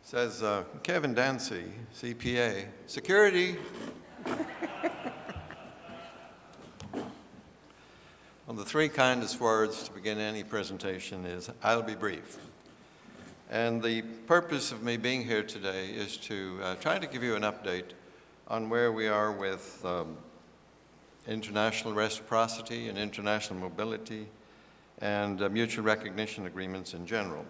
Says Kevin Dancy, CPA. Security. Well, the three kindest words to begin any presentation is, I'll be brief. And the purpose of me being here today is to try to give you an update on where we are with international reciprocity and international mobility and mutual recognition agreements in general.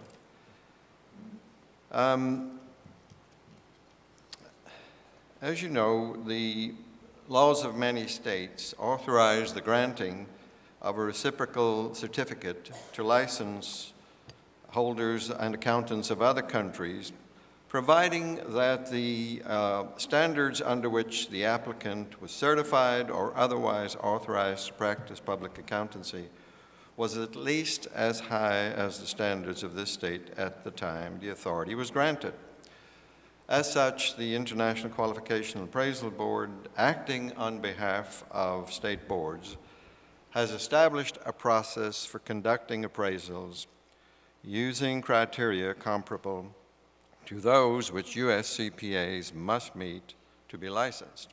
As you know, the laws of many states authorize the granting of a reciprocal certificate to license holders and accountants of other countries, providing that the standards under which the applicant was certified or otherwise authorized to practice public accountancy was at least as high as the standards of this state at the time the authority was granted. As such, the International Qualification and Appraisal Board, acting on behalf of state boards, has established a process for conducting appraisals using criteria comparable to those which U.S. CPAs must meet to be licensed.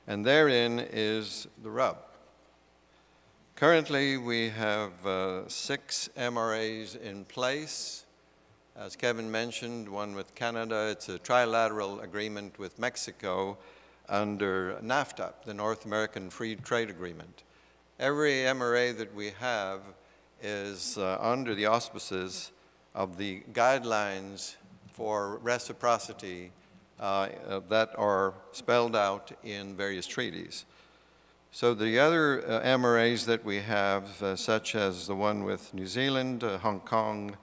And therein is the rub. Currently, we have 6 MRAs in place. As Kevin mentioned, one with Canada. It's a trilateral agreement with Mexico under NAFTA, the North American Free Trade Agreement. Every MRA that we have is under the auspices of the guidelines for reciprocity that are spelled out in various treaties. So the other MRAs that we have, such as the one with New Zealand, Hong Kong,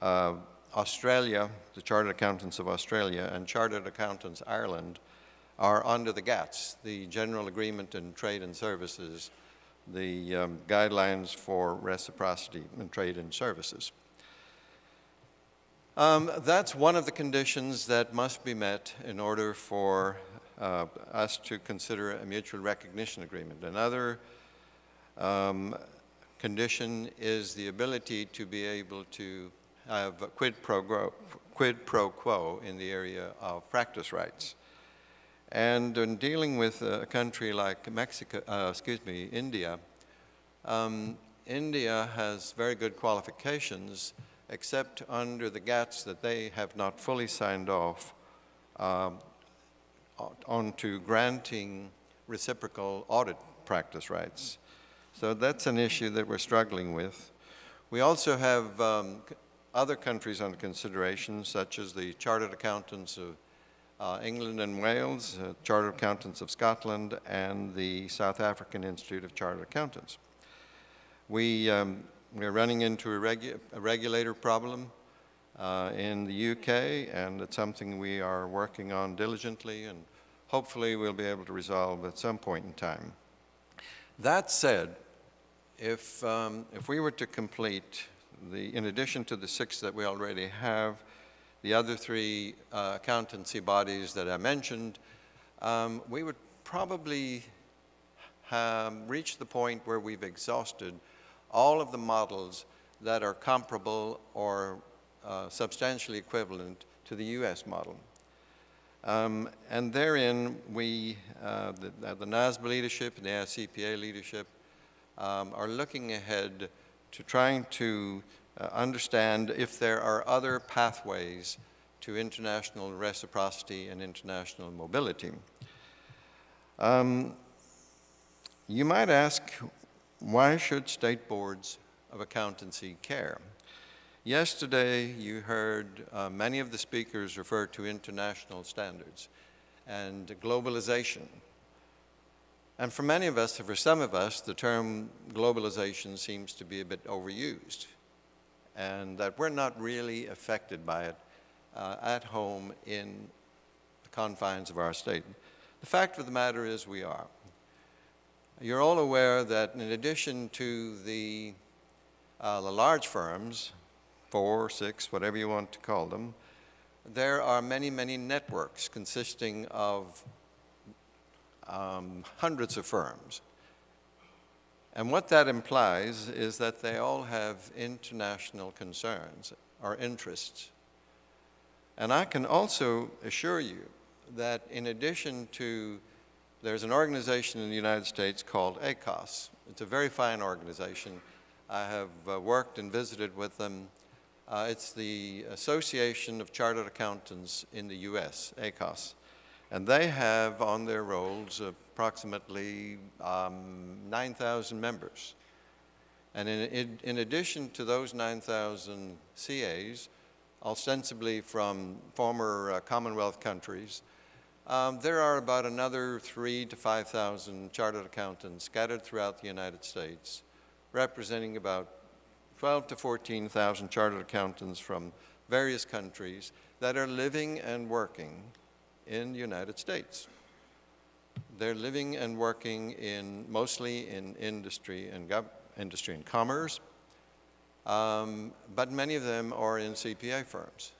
Australia, the Chartered Accountants of Australia, and Chartered Accountants Ireland, are under the GATS, the General Agreement in Trade and Services, the guidelines for reciprocity in trade and services. That's one of the conditions that must be met in order for us to consider a mutual recognition agreement. Another condition is the ability to be able to have a quid pro quo in the area of practice rights. And in dealing with a country like India, India has very good qualifications, except under the GATS that they have not fully signed off onto granting reciprocal audit practice rights. So that's an issue that we're struggling with. We also have other countries under consideration, such as the Chartered Accountants of England and Wales, Chartered Accountants of Scotland, and the South African Institute of Chartered Accountants. We're running into a regulator problem in the UK, and it's something we are working on diligently, and hopefully we'll be able to resolve at some point in time. That said, if we were to complete in addition to the 6 that we already have, the other 3 accountancy bodies that I mentioned, we would probably reach the point where we've exhausted all of the models that are comparable or substantially equivalent to the U.S. model. And therein, the NASBA leadership and the ASCPA leadership are looking ahead to trying to understand if there are other pathways to international reciprocity and international mobility. You might ask, why should state boards of accountancy care? Yesterday, you heard many of the speakers refer to international standards and globalization. And for many of us, for some of us, the term globalization seems to be a bit overused, and that we're not really affected by it at home in the confines of our state. The fact of the matter is we are. You're all aware that in addition to the large firms, 4, 6, whatever you want to call them, there are many, many networks consisting of hundreds of firms. And what that implies is that they all have international concerns or interests. And I can also assure you that in addition to, there's an organization in the United States called ACOS. It's a very fine organization. I have worked and visited with them. It's the Association of Chartered Accountants in the US, ACOS. And they have on their rolls approximately 9,000 members. And in addition to those 9,000 CAs, ostensibly from former Commonwealth countries, there are about another 3,000 to 5,000 chartered accountants scattered throughout the United States, representing about 12,000 to 14,000 chartered accountants from various countries that are living and working in the United States. They're living and working mostly in industry and commerce, but many of them are in CPA firms.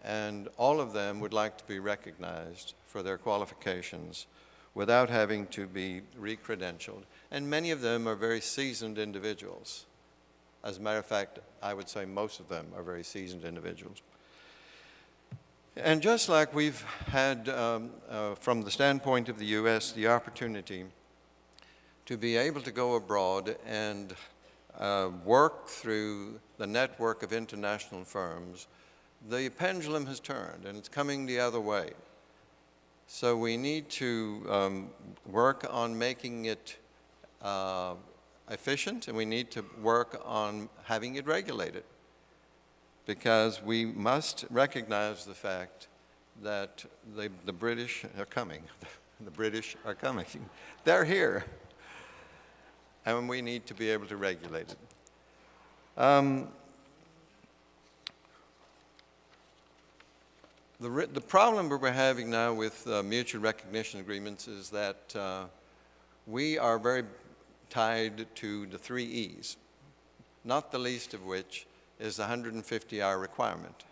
And all of them would like to be recognized for their qualifications without having to be re-credentialed. And many of them are very seasoned individuals. As a matter of fact, I would say most of them are very seasoned individuals. And just like we've had, from the standpoint of the US, the opportunity to be able to go abroad and work through the network of international firms, the pendulum has turned and it's coming the other way. So we need to work on making it efficient, and we need to work on having it regulated, because we must recognize the fact that the British are coming. The British are coming. They're here. And we need to be able to regulate it. The problem we're having now with mutual recognition agreements is that we are very tied to the 3 E's, not the least of which is the 150-hour requirement.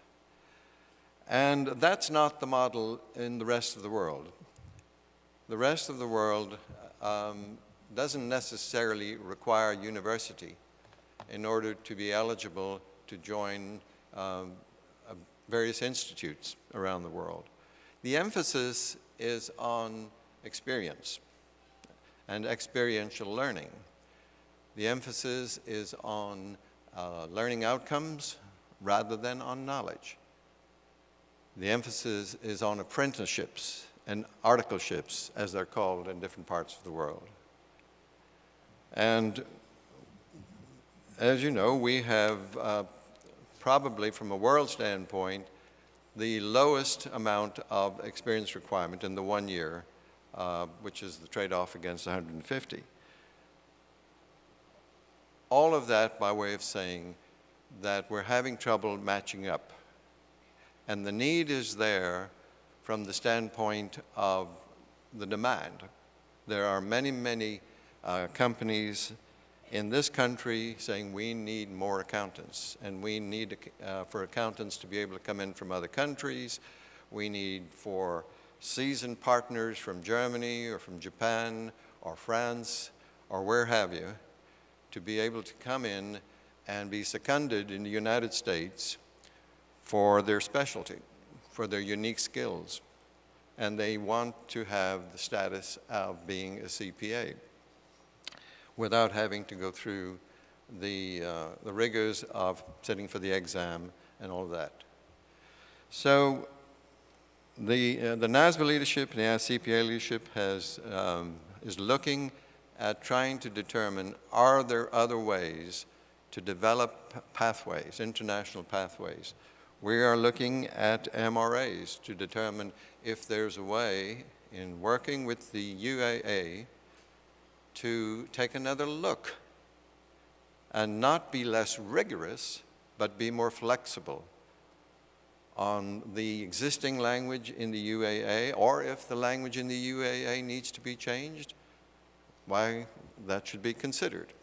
And that's not the model in the rest of the world. The rest of the world doesn't necessarily require university in order to be eligible to join various institutes around the world. The emphasis is on experience and experiential learning. The emphasis is on learning outcomes rather than on knowledge. The emphasis is on apprenticeships and articleships, as they're called in different parts of the world. And as you know, we have probably from a world standpoint the lowest amount of experience requirement in the 1 year, which is the trade-off against 150. All of that by way of saying that we're having trouble matching up. And the need is there from the standpoint of the demand. There are many, many companies in this country saying we need more accountants, and we need for accountants to be able to come in from other countries. We need for seasoned partners from Germany or from Japan or France or where have you to be able to come in and be seconded in the United States for their specialty, for their unique skills. And they want to have the status of being a CPA without having to go through the rigors of sitting for the exam and all of that. So the NASBA leadership and the CPA leadership is looking at trying to determine, are there other ways to develop pathways, international pathways? We are looking at MRAs to determine if there's a way in working with the UAA to take another look and not be less rigorous, but be more flexible on the existing language in the UAA, or if the language in the UAA needs to be changed, why that should be considered.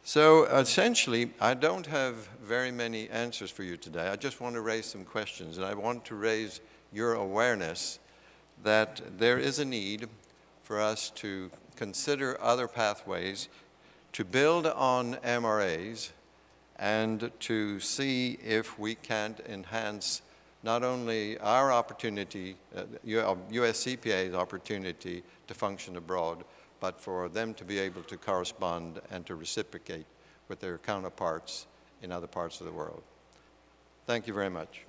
So essentially, I don't have very many answers for you today. I just want to raise some questions, and I want to raise your awareness that there is a need for us to consider other pathways to build on MRAs and to see if we can't enhance not only our opportunity, U.S. CPA's opportunity to function abroad, but for them to be able to correspond and to reciprocate with their counterparts in other parts of the world. Thank you very much.